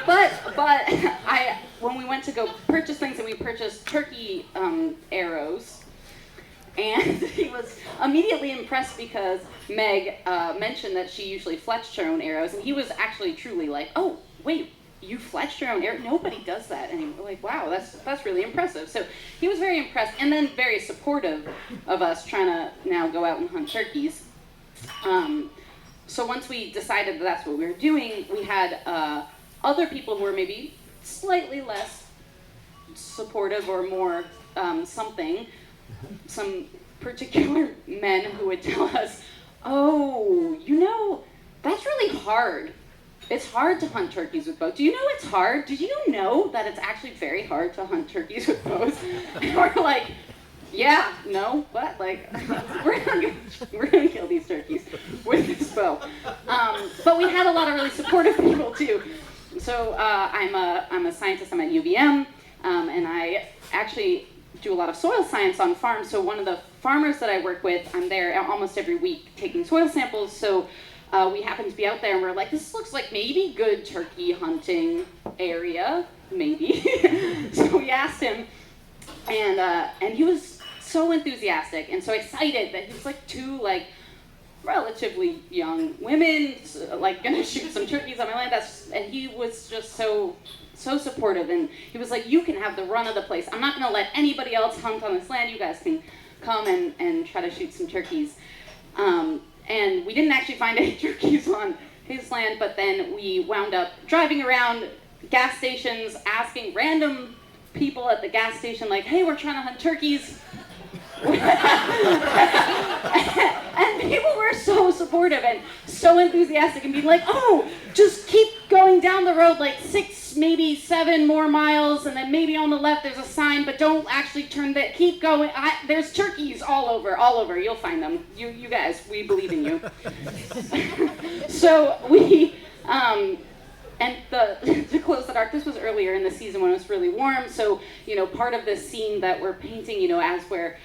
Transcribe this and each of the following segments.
But when we went to go purchase things, and we purchased turkey arrows, and he was immediately impressed because Meg mentioned that she usually fletched her own arrows, and he was actually truly like, oh, wait, you fletched your own arrow? Nobody does that. And he was like, wow, that's really impressive. So he was very impressed, and then very supportive of us trying to now go out and hunt turkeys. So once we decided that that's what we were doing, we had other people who were maybe slightly less supportive or more some particular men who would tell us, oh, that's really hard. It's hard to hunt turkeys with bows. Do you know it's hard? Did you know that it's actually very hard to hunt turkeys with bows? And we're like, yeah, no, but like, we're gonna kill these turkeys with this bow. But we had a lot of really supportive people too. So I'm a scientist. I'm at UVM, and I actually do a lot of soil science on farms. So one of the farmers that I work with, I'm there almost every week taking soil samples. So we happened to be out there, and we're like, this looks like maybe good turkey hunting area, maybe. So we asked him, and he was so enthusiastic and so excited that he's like two relatively young women gonna shoot some turkeys on my land. And he was just so supportive, and he was like, you can have the run of the place. I'm not gonna let anybody else hunt on this land. You guys can come and try to shoot some turkeys. And we didn't actually find any turkeys on his land, but then we wound up driving around gas stations, asking random people at the gas station, like, hey, we're trying to hunt turkeys. And people were so supportive and so enthusiastic and being like, oh, just keep going down the road like 6, maybe 7 more miles, and then maybe on the left there's a sign, but don't actually turn that. Keep going. There's turkeys all over. You'll find them. You guys, we believe in you. So we, and to close the dark, this was earlier in the season when it was really warm. So, part of this scene that we're painting, as we're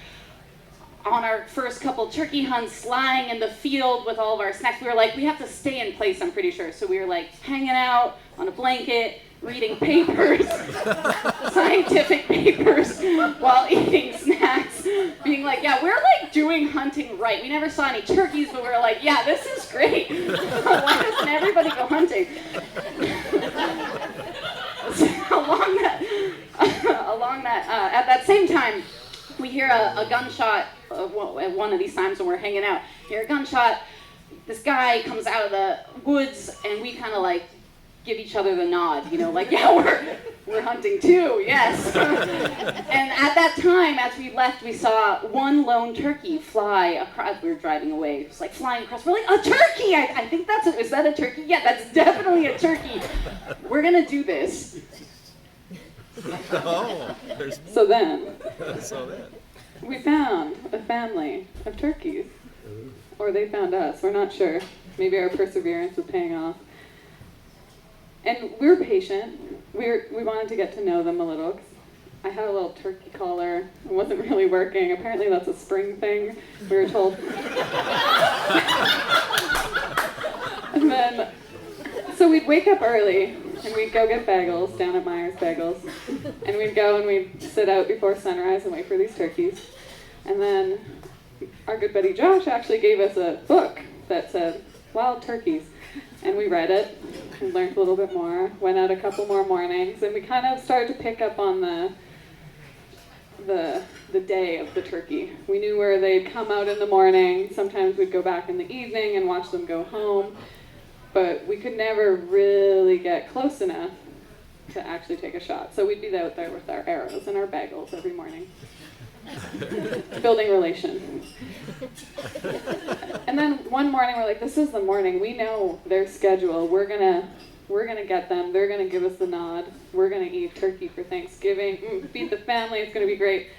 on our first couple turkey hunts, lying in the field with all of our snacks, we were like, we have to stay in place, I'm pretty sure. So we were like hanging out on a blanket, reading papers, scientific papers, while eating snacks, being like, yeah, we're like doing hunting right. We never saw any turkeys, but we were like, yeah, this is great. Why doesn't everybody go hunting? Along that, at that same time, we hear a gunshot at one of these times when we're hanging out. Hear a gunshot. This guy comes out of the woods, and we kind of like give each other the nod, like, yeah, we're hunting too, yes. And at that time, as we left, we saw one lone turkey fly across. We were driving away. It was like flying across. We're like, a turkey! I think is that a turkey? Yeah, that's definitely a turkey. We're gonna do this. Oh, so then, we found a family of turkeys. Or they found us, we're not sure. Maybe our perseverance was paying off. And we were patient. We wanted to get to know them a little. I had a little turkey collar. It wasn't really working. Apparently that's a spring thing, we were told. And then, so we'd wake up early, and we'd go get bagels down at Myers Bagels. And we'd go and we'd sit out before sunrise and wait for these turkeys. And then our good buddy Josh actually gave us a book that said, Wild Turkeys. And we read it and learned a little bit more, went out a couple more mornings, and we kind of started to pick up on the day of the turkey. We knew where they'd come out in the morning. Sometimes we'd go back in the evening and watch them go home. But we could never really get close enough to actually take a shot. So we'd be out there with our arrows and our bagels every morning, building relation. And then one morning we're like, this is the morning. We know their schedule. We're gonna get them. They're gonna give us the nod. We're gonna eat turkey for Thanksgiving. Feed the family. It's gonna be great.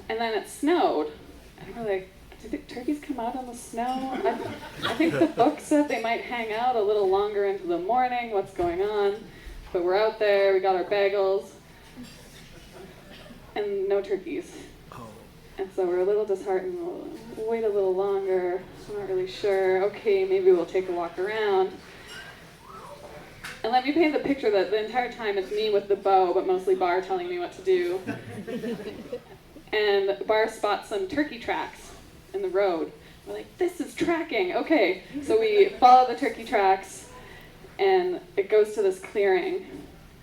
And then it snowed. And we're like, do the turkeys come out in the snow? I think the book said they might hang out a little longer into the morning. What's going on? But we're out there. We got our bagels. And no turkeys. And so we're a little disheartened. We'll wait a little longer. I'm not really sure. Okay, maybe we'll take a walk around. And And let me paint the picture that the entire time it's me with the bow, but mostly Bar telling me what to do. And Bar spots some turkey tracks in the road. We're like, this is tracking. Okay, so we follow the turkey tracks, and it goes to this clearing.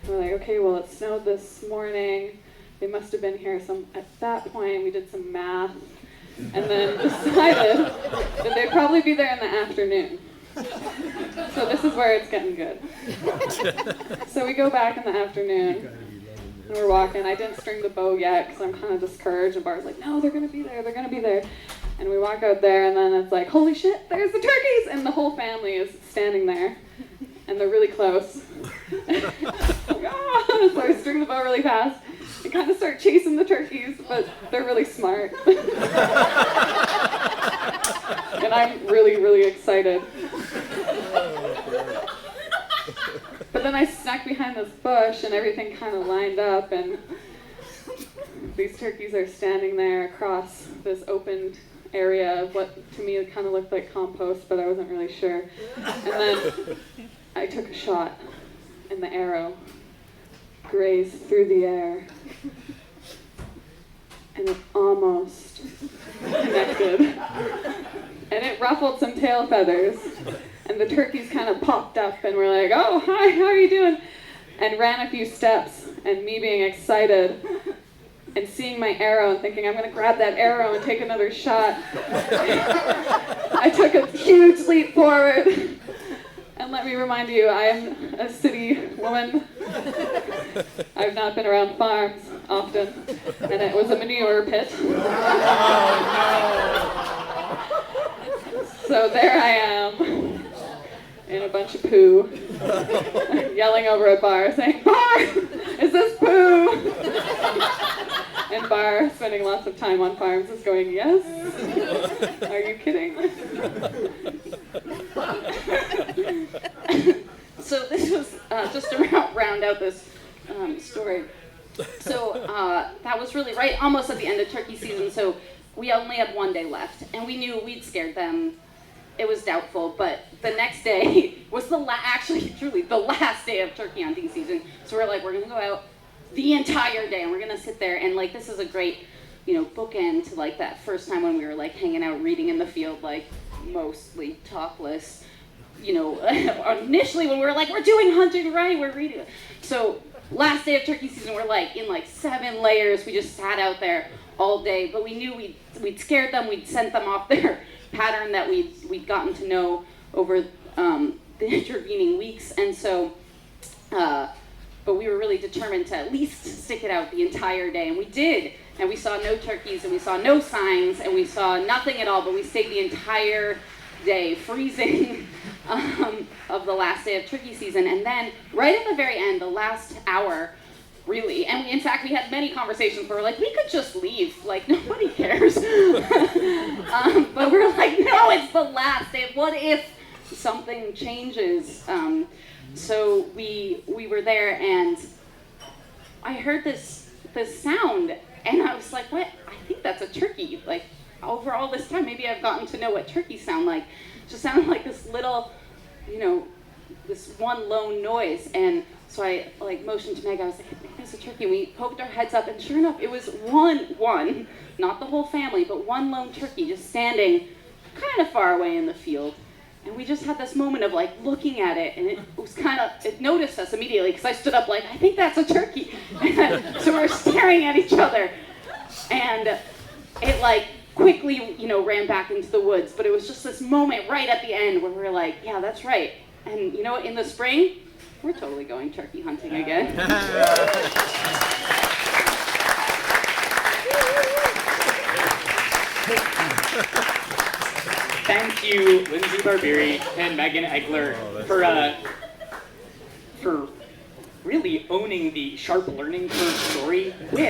We're like, okay, well, it snowed this morning. They must have been here at that point. We did some math, and then decided that they'd probably be there in the afternoon. So this is where it's getting good. So we go back in the afternoon, and we're walking. I didn't string the bow yet because I'm kind of discouraged, and Bar's like, no, they're going to be there, they're going to be there. And we walk out there, and then it's like, holy shit, there's the turkeys! And the whole family is standing there, and they're really close. Like, ah! So I string the bow really fast and kind of start chasing the turkeys, but they're really smart. And I'm really, really excited. But then I snuck behind this bush, and everything kind of lined up, and these turkeys are standing there across this open area of what to me kind of looked like compost, but I wasn't really sure. And then I took a shot, and the arrow grazed through the air, and it almost connected. And it ruffled some tail feathers, and the turkeys kind of popped up, and were like, oh, hi, how are you doing? And ran a few steps, and me being excited, and seeing my arrow and thinking, I'm going to grab that arrow and take another shot. I took a huge leap forward. And let me remind you, I am a city woman. I've not been around farms often, and it was a manure pit. So there I am, in a bunch of poo, yelling over at Bar, saying, Bar, is this poo? And Bar, spending lots of time on farms, is going, yes? Are you kidding? So this was just to round out this story. So that was really right almost at the end of turkey season, so we only had one day left, and we knew we'd scared them. It was doubtful, but the next day was actually truly the last day of turkey hunting season. So we're like, we're gonna go out the entire day, and we're gonna sit there, and like this is a great, bookend to like that first time when we were like hanging out reading in the field, like mostly topless. Initially when we were like, we're doing hunting right, we're reading. So last day of turkey season, we're like in like 7 layers. We just sat out there all day, but we knew we'd scared them. We'd sent them off their pattern that we'd gotten to know over the intervening weeks, and so. But we were really determined to at least stick it out the entire day, and we did. And we saw no turkeys, and we saw no signs, and we saw nothing at all, but we stayed the entire day, freezing, of the last day of turkey season. And then, right at the very end, the last hour, really, and in fact, we had many conversations where we're like, we could just leave, like, nobody cares. But we're like, no, it's the last day. What if something changes? So we were there, and I heard this sound, and I was like, what? I think that's a turkey. Like, over all this time, maybe I've gotten to know what turkeys sound like. It just sounded like this little, this one lone noise. And so I motioned to Meg. I was like, I think that's a turkey. And we poked our heads up, and sure enough, it was one, not the whole family, but one lone turkey just standing kind of far away in the field. And we just had this moment of like looking at it, and it noticed us immediately, because I stood up like, I think that's a turkey. So we're staring at each other, and it like quickly, ran back into the woods. But it was just this moment right at the end where we were like, yeah, that's right. And in the spring, we're totally going turkey hunting again. Thank you, Lindsay Barbieri and Megan Egler, for really owning the sharp learning curve story with